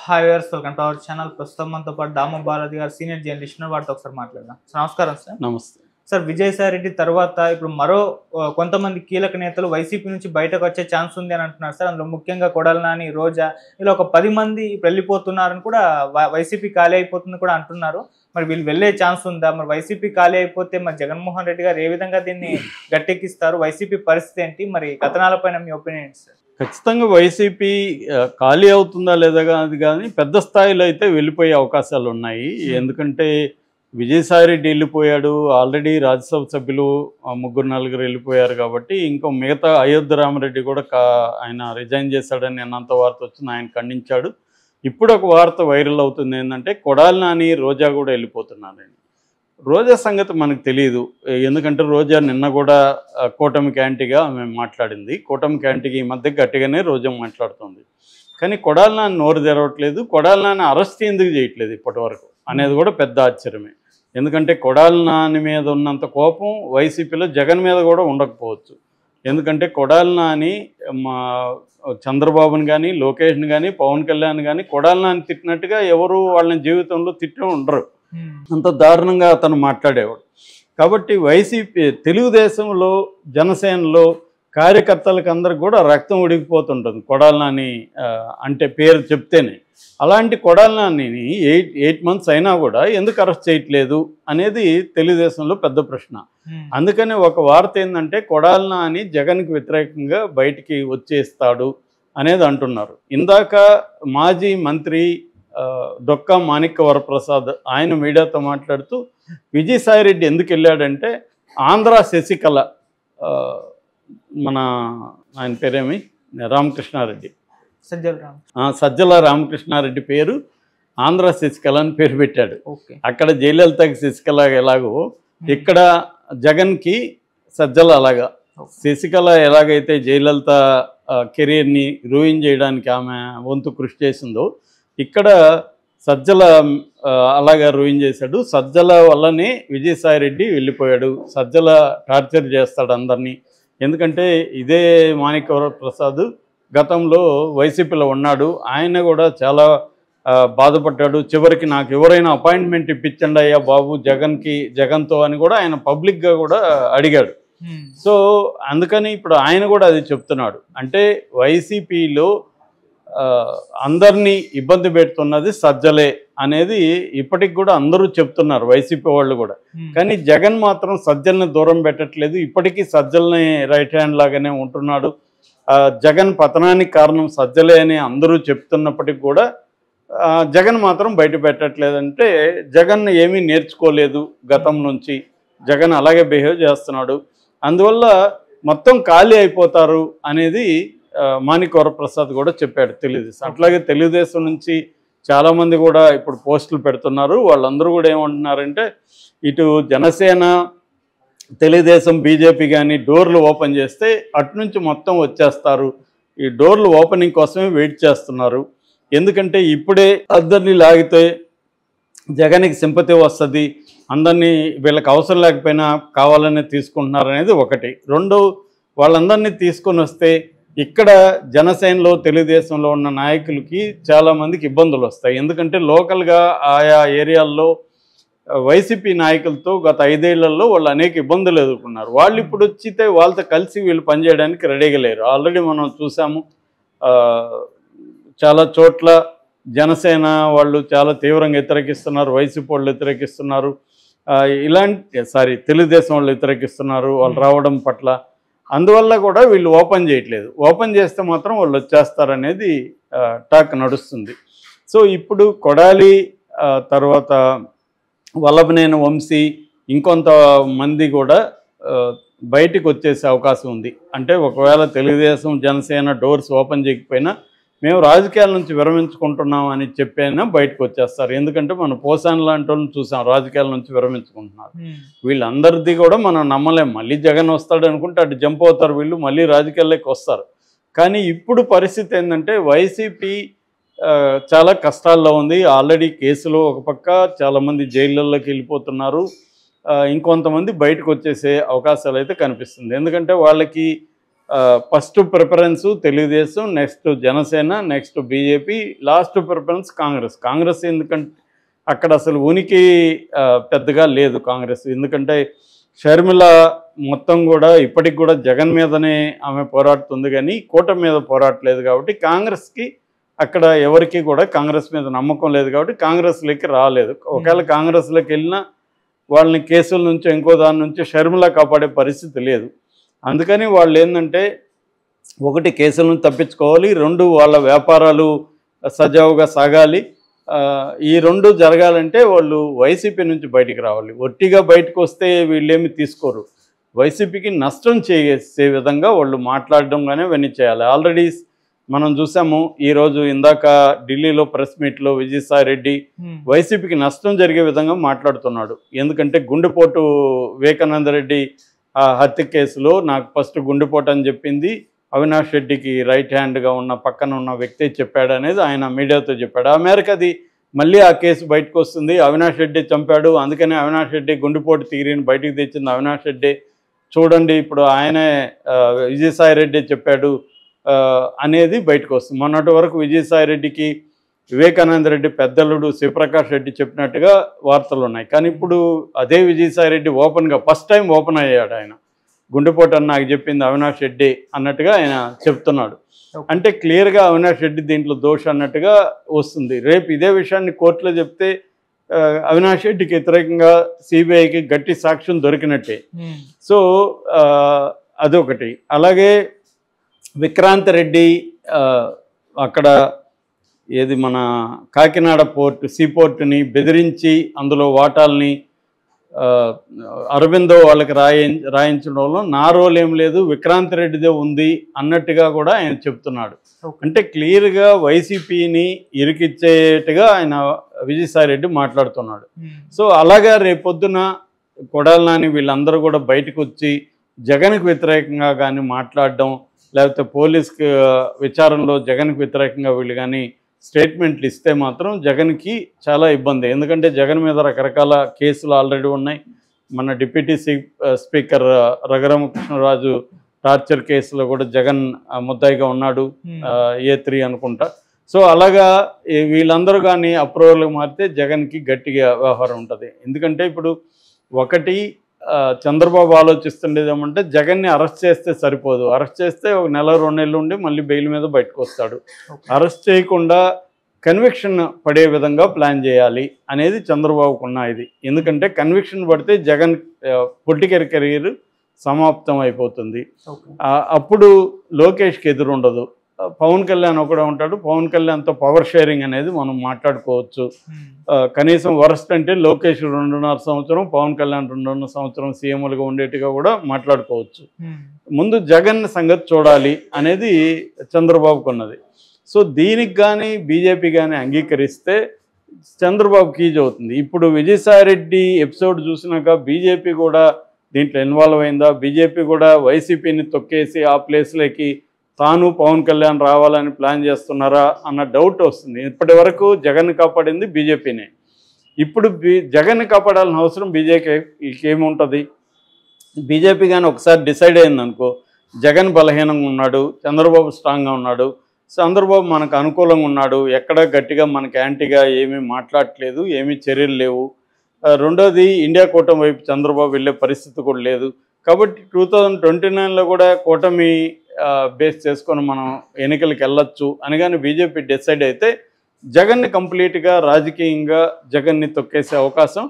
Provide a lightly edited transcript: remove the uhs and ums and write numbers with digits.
Hi viewers, welcome to our channel. ప్రస్తుతం మనతో పాటు దామ భారతి గారు సీనియర్ జర్నలిస్ట్ వారితో ఒకసారి మాట్లాడదాం. నమస్కారం సార్. నమస్తే సార్, విజయసాయి రెడ్డి తర్వాత ఇప్పుడు మరో కొంతమంది కీలక నేతలు వైసీపీ నుంచి బయటకు వచ్చే ఛాన్స్ ఉంది అని అంటున్నారు సార్. అందులో ముఖ్యంగా కొడాలి నాని, రోజా ఇలా ఒక 10 మంది వెళ్ళిపోతున్నారని కూడా వైసీపీ ఖాళీ అయిపోతుంది కూడా అంటున్నారు. మరి వీళ్ళు వెళ్ళే ఛాన్స్ ఉందా? మరి వైసీపీ ఖాళీ అయిపోతే మరి జగన్మోహన్ రెడ్డి గారు ఏ విధంగా దీన్ని గట్టెక్కిస్తారు? వైసీపీ పరిస్థితి ఏంటి? మరి కథనాలపైన మీ ఒపీనియన్ సార్? ఖచ్చితంగా వైసీపీ ఖాళీ అవుతుందా లేదా అది కానీ పెద్ద స్థాయిలో అయితే వెళ్ళిపోయే అవకాశాలు ఉన్నాయి. ఎందుకంటే విజయసాయి రెడ్డి వెళ్ళిపోయాడు, ఆల్రెడీ రాజ్యసభ సభ్యులు 3-4 వెళ్ళిపోయారు కాబట్టి ఇంకో మిగతా అయోధ్య రామరెడ్డి కూడా ఆయన రిజైన్ చేశాడని అన్నంత వార్త వచ్చింది, ఆయన ఖండించాడు. ఇప్పుడు ఒక వార్త వైరల్ అవుతుంది ఏంటంటే కొడాలి నాని, రోజా కూడా వెళ్ళిపోతున్నారని. రోజా సంగతి మనకు తెలియదు, ఎందుకంటే రోజా నిన్న కూడా కూటమికి యాంటీగా ఆమె మాట్లాడింది. కూటమికి యాంటీగా ఈ మధ్య గట్టిగానే రోజా మాట్లాడుతుంది. కానీ కొడాలి నాని నోరు తెరవట్లేదు. కొడాలి నాని అరెస్ట్ ఎందుకు చేయట్లేదు ఇప్పటి వరకు అనేది కూడా పెద్ద ఆశ్చర్యమే. ఎందుకంటే కొడాలి నాని మీద ఉన్నంత కోపం వైసీపీలో జగన్ మీద కూడా ఉండకపోవచ్చు. ఎందుకంటే కొడాలి నాని చంద్రబాబుని కానీ, లోకేష్ని కానీ, పవన్ కళ్యాణ్ కానీ కొడాలి నాని తిట్టినట్టుగా ఎవరు వాళ్ళని జీవితంలో తిట్టి ఉండరు. అంత దారుణంగా అతను మాట్లాడేవాడు. కాబట్టి వైసీపీ తెలుగుదేశంలో జనసేనలో కార్యకర్తలకు అందరికి కూడా రక్తం ఉడికిపోతుంటుంది కొడాలి నాని అంటే పేరు చెప్తేనే. అలాంటి కొడాలి నానిని 8 months అయినా కూడా ఎందుకు అరెస్ట్ చేయట్లేదు అనేది తెలుగుదేశంలో పెద్ద ప్రశ్న. అందుకని ఒక వార్త ఏంటంటే కొడాలి నాని జగన్కి వ్యతిరేకంగా బయటికి వచ్చేస్తాడు అనేది అంటున్నారు. ఇందాక మాజీ మంత్రి డొక్కా మాణిక్య వరప్రసాద్ ఆయన మీడియాతో మాట్లాడుతూ విజయసాయి రెడ్డి ఎందుకు వెళ్ళాడంటే ఆంధ్ర శశికళ మన ఆయన పేరేమి రామకృష్ణారెడ్డి, సజ్జల రామకృష్ణారెడ్డి పేరు ఆంధ్ర శశికళ అని పేరు పెట్టాడు. అక్కడ జయలలితకి శశికళ ఎలాగో ఇక్కడ జగన్కి సజ్జల అలాగా. శశికళ ఎలాగైతే జయలలిత కెరీర్ని రూయిన్ చేయడానికి ఆమె వంతు కృషి చేసిందో ఇక్కడ సజ్జల అలాగా రూయిన్ చేశాడు. సజ్జల వల్లనే విజయసాయి రెడ్డి వెళ్ళిపోయాడు. సజ్జల టార్చర్ చేస్తాడు అందరినీ. ఎందుకంటే ఇదే మాణిక్య ప్రసాద్ గతంలో వైసీపీలో ఉన్నాడు, ఆయన కూడా చాలా బాధపడ్డాడు. చివరికి నాకు ఎవరైనా అపాయింట్మెంట్ ఇప్పించండి అయ్యా బాబు జగన్తో అని కూడా ఆయన పబ్లిక్గా కూడా అడిగాడు. సో అందుకని ఇప్పుడు ఆయన కూడా అది చెప్తున్నాడు. అంటే వైసీపీలో అందరినీ ఇబ్బంది పెడుతున్నది సజ్జలే అనేది ఇప్పటికి కూడా అందరూ చెప్తున్నారు, వైసీపీ వాళ్ళు కూడా. కానీ జగన్ మాత్రం సజ్జల్ని దూరం పెట్టట్లేదు. ఇప్పటికీ సజ్జల్ని రైట్ హ్యాండ్ లాగానే ఉంటున్నాడు. జగన్ పతనానికి కారణం సజ్జలే అని అందరూ చెప్తున్నప్పటికి కూడా జగన్ మాత్రం బయట పెట్టట్లేదంటే జగన్ ఏమీ నేర్చుకోలేదు గతం నుంచి, జగన్ అలాగే బిహేవ్ చేస్తున్నాడు. అందువల్ల మొత్తం ఖాళీ అయిపోతారు అనేది మాణిక్య వరప్రసాద్ కూడా చెప్పాడు తెలుగుదేశం. అట్లాగే తెలుగుదేశం నుంచి చాలామంది కూడా ఇప్పుడు పోస్టులు పెడుతున్నారు. వాళ్ళందరూ కూడా ఏమంటున్నారంటే ఇటు జనసేన, తెలుగుదేశం, బీజేపీ కానీ డోర్లు ఓపెన్ చేస్తే అటు నుంచి మొత్తం వచ్చేస్తారు. ఈ డోర్లు ఓపెనింగ్ కోసమే వెయిట్ చేస్తున్నారు. ఎందుకంటే ఇప్పుడే అందరినీ లాగితే జగన్కి సింపతి వస్తుంది, అందరినీ వీళ్ళకి అవసరం లేకపోయినా కావాలనే తీసుకుంటున్నారు అనేది ఒకటి. రెండు, వాళ్ళందరినీ తీసుకొని వస్తే ఇక్కడ జనసేనలో తెలుగుదేశంలో ఉన్న నాయకులకి చాలామందికి ఇబ్బందులు వస్తాయి. ఎందుకంటే లోకల్గా ఆయా ఏరియాల్లో వైసీపీ నాయకులతో గత 5 ఏళ్లలో వాళ్ళు అనేక ఇబ్బందులు ఎదుర్కొన్నారు. వాళ్ళు ఇప్పుడు వచ్చితే వాళ్ళతో కలిసి వీళ్ళు పనిచేయడానికి రెడీగా లేరు. ఆల్రెడీ మనం చూసాము, చాలా చోట్ల జనసేన వాళ్ళు చాలా తీవ్రంగా వ్యతిరేకిస్తున్నారు, వైసీపీ వాళ్ళు వ్యతిరేకిస్తున్నారు, తెలుగుదేశం వాళ్ళు వ్యతిరేకిస్తున్నారు వాళ్ళు రావడం పట్ల. అందువల్ల కూడా వీళ్ళు ఓపెన్ చేయట్లేదు. ఓపెన్ చేస్తే మాత్రం వాళ్ళు వచ్చేస్తారనేది టాక్ నడుస్తుంది. సో ఇప్పుడు కొడాలి తర్వాత వల్లభనేని వంశీ ఇంకొంత మంది కూడా బయటికి వచ్చేసే అవకాశం ఉంది. అంటే ఒకవేళ తెలుగుదేశం జనసేన డోర్స్ ఓపెన్ చేయకపోయినా మేము రాజకీయాల నుంచి విరమించుకుంటున్నాం అని చెప్పైనా బయటకు వచ్చేస్తారు. ఎందుకంటే మనం పోసాన్ లాంటి వాళ్ళని చూసాం రాజకీయాల నుంచి విరమించుకుంటున్నారు. వీళ్ళందరిది కూడా మనం నమ్మలేం. మళ్ళీ జగన్ వస్తాడు అనుకుంటే అటు జంప్ అవుతారు, వీళ్ళు మళ్ళీ రాజకీయాల్లోకి వస్తారు. కానీ ఇప్పుడు పరిస్థితి ఏంటంటే వైసీపీ చాలా కష్టాల్లో ఉంది. ఆల్రెడీ కేసులో ఒక పక్క చాలామంది జైళ్ళల్లోకి వెళ్ళిపోతున్నారు, ఇంకొంతమంది బయటకు వచ్చేసే అవకాశాలు అయితే కనిపిస్తుంది. ఎందుకంటే వాళ్ళకి first preference Telugu Desam, next Janasena, next BJP, last preference Congress. Congress ఎందుకంటే అక్కడ అసలు ఉనికి పెద్దగా లేదు కాంగ్రెస్. ఎందుకంటే షర్మిల మొత్తం కూడా ఇప్పటికి కూడా జగన్ మీదనే ఆమె పోరాడుతుంది, కానీ కూటమి మీద పోరాడలేదు. కాబట్టి కాంగ్రెస్కి అక్కడ ఎవరికి కూడా కాంగ్రెస్ మీద నమ్మకం లేదు, కాబట్టి కాంగ్రెస్లోకి రాలేదు. ఒకవేళ కాంగ్రెస్లోకి వెళ్ళినా వాళ్ళని కేసుల నుంచి ఇంకో దాని నుంచి షర్మిల కాపాడే పరిస్థితి లేదు. అందుకని వాళ్ళు ఏంటంటే ఒకటి కేసులను తప్పించుకోవాలి, రెండు వాళ్ళ వ్యాపారాలు సజావుగా సాగాలి. ఈ రెండు జరగాలంటే వాళ్ళు వైసీపీ నుంచి బయటికి రావాలి. ఒట్టిగా బయటకు వస్తే వీళ్ళేమి తీసుకోరు. వైసీపీకి నష్టం చేసే విధంగా వాళ్ళు మాట్లాడడం కానీ ఇవన్నీ చేయాలి. ఆల్రెడీ మనం చూసాము ఈరోజు ఇందాక ఢిల్లీలో ప్రెస్ మీట్లో విజయసాయి రెడ్డి వైసీపీకి నష్టం జరిగే విధంగా మాట్లాడుతున్నాడు. ఎందుకంటే గుండెపోటు వివేకానంద రెడ్డి హత్య కేసులో నాకు ఫస్ట్ గుండెపోటు అని చెప్పింది అవినాష్ రెడ్డికి రైట్ హ్యాండ్గా ఉన్న పక్కన ఉన్న వ్యక్తి చెప్పాడు అనేది ఆయన మీడియాతో చెప్పాడు. ఆ మేరకు అది మళ్ళీ ఆ కేసు బయటకు వస్తుంది. అవినాష్ రెడ్డి చంపాడు, అందుకనే అవినాష్ రెడ్డి గుండెపోటు తీరిని బయటికి తెచ్చింది అవినాష్ రెడ్డి. చూడండి ఇప్పుడు ఆయనే విజయసాయి రెడ్డి చెప్పాడు అనేది బయటకు వస్తుంది. మొన్నటి వరకు విజయసాయి రెడ్డికి వివేకానంద రెడ్డి పెద్దలుడు శివప్రకాష్ రెడ్డి చెప్పినట్టుగా వార్తలు ఉన్నాయి. కానీ ఇప్పుడు అదే విజయసాయి రెడ్డి ఓపెన్గా ఫస్ట్ టైం ఓపెన్ అయ్యాడు. ఆయన గుండెపోటు అని నాకు చెప్పింది అవినాష్ రెడ్డి అన్నట్టుగా ఆయన చెప్తున్నాడు. అంటే క్లియర్గా అవినాష్ రెడ్డి దీంట్లో దోషం అన్నట్టుగా వస్తుంది. రేపు ఇదే విషయాన్ని కోర్టులో చెప్తే అవినాష్ రెడ్డికి వ్యతిరేకంగా సిబిఐకి గట్టి సాక్ష్యం దొరికినట్టే. సో అదొకటి. అలాగే విక్రాంత్ రెడ్డి అక్కడ ఏది మన కాకినాడ పోర్టు సీపోర్టుని బెదిరించి అందులో వాటాల్ని అరవిందో వాళ్ళకి రాయించడంలో నా రోల్ ఏం లేదు, విక్రాంత్ రెడ్డిదే ఉంది అన్నట్టుగా కూడా ఆయన చెప్తున్నాడు. అంటే క్లియర్గా వైసీపీని ఇరికిచ్చేట్టుగా ఆయన విజయసాయి రెడ్డి మాట్లాడుతున్నాడు. సో అలాగా రేపొద్దున కొడాలి నాని వీళ్ళందరూ కూడా బయటకు వచ్చి జగన్కి వ్యతిరేకంగా కానీ మాట్లాడడం, లేకపోతే పోలీస్కి విచారణలో జగన్కి వ్యతిరేకంగా వీళ్ళు కానీ స్టేట్మెంట్లు ఇస్తే మాత్రం జగన్కి చాలా ఇబ్బంది. ఎందుకంటే జగన్ మీద రకరకాల కేసులు ఆల్రెడీ ఉన్నాయి. మన డిప్యూటీ స్పీకర్ రఘురామకృష్ణరాజు టార్చర్ కేసులో కూడా జగన్ ముద్దాయిగా ఉన్నాడు, A3 అనుకుంటా. సో అలాగా వీళ్ళందరూ కానీ అప్రూవల్కి మారితే జగన్కి గట్టిగా వ్యవహారం ఉంటుంది. ఎందుకంటే ఇప్పుడు ఒకటి చంద్రబాబు ఆలోచిస్తుండేది ఏమంటే జగన్ని అరెస్ట్ చేస్తే సరిపోదు, అరెస్ట్ చేస్తే ఒక నెల 2 నెలలు ఉండి మళ్ళీ బెయిల్ మీద బయటకు వస్తాడు. అరెస్ట్ చేయకుండా కన్విక్షన్ పడే విధంగా ప్లాన్ చేయాలి అనేది చంద్రబాబుకు ఉన్న ఇది. ఎందుకంటే కన్విక్షన్ పడితే జగన్ పొలిటికల్ కెరీర్ సమాప్తం అయిపోతుంది. అప్పుడు లోకేష్కి ఎదురుండదు, పవన్ కళ్యాణ్ ఒకడే ఉంటాడు. పవన్ కళ్యాణ్తో పవర్ షేరింగ్ అనేది మనం మాట్లాడుకోవచ్చు. కనీసం వరస్ట్ అంటే లోకేష్ 2.5 సంవత్సరం, పవన్ కళ్యాణ్ 2.5 సంవత్సరం సీఎంలుగా ఉండేట్టుగా కూడా మాట్లాడుకోవచ్చు. ముందు జగన్ సంగతి చూడాలి అనేది చంద్రబాబుకు ఉన్నది. సో దీనికి కానీ బీజేపీ కానీ అంగీకరిస్తే చంద్రబాబుకి ఈజీ అవుతుంది. ఇప్పుడు విజయసాయి రెడ్డి ఎపిసోడ్ చూసినాక బీజేపీ కూడా దీంట్లో ఇన్వాల్వ్ అయిందా, బీజేపీ కూడా వైసీపీని తొక్కేసి ఆ ప్లేస్లోకి తాను పవన్ కళ్యాణ్ రావాలని ప్లాన్ చేస్తున్నారా అన్న డౌట్ వస్తుంది. ఇప్పటి వరకు జగన్ కాపాడింది బీజేపీనే. ఇప్పుడు జగన్ కాపాడాల్సిన అవసరం బీజేపీకి ఏముంటుంది? బీజేపీ కానీ ఒకసారి డిసైడ్ అయిందనుకో, జగన్ బలహీనంగా ఉన్నాడు, చంద్రబాబు స్ట్రాంగ్గా ఉన్నాడు, చంద్రబాబు మనకు అనుకూలంగా ఉన్నాడు, ఎక్కడ గట్టిగా మనకు యాంటీగా ఏమీ మాట్లాడట్లేదు, ఏమీ చర్యలు లేవు. రెండోది ఇండియా కూటమి వైపు చంద్రబాబు వెళ్ళే పరిస్థితి కూడా లేదు. కాబట్టి 2029లో కూడా కూటమి బేస్ చేసుకొని మనం ఎన్నికలకు వెళ్ళొచ్చు అని కానీ బీజేపీ డిసైడ్ అయితే జగన్ని కంప్లీట్గా రాజకీయంగా జగన్ని తొక్కేసే అవకాశం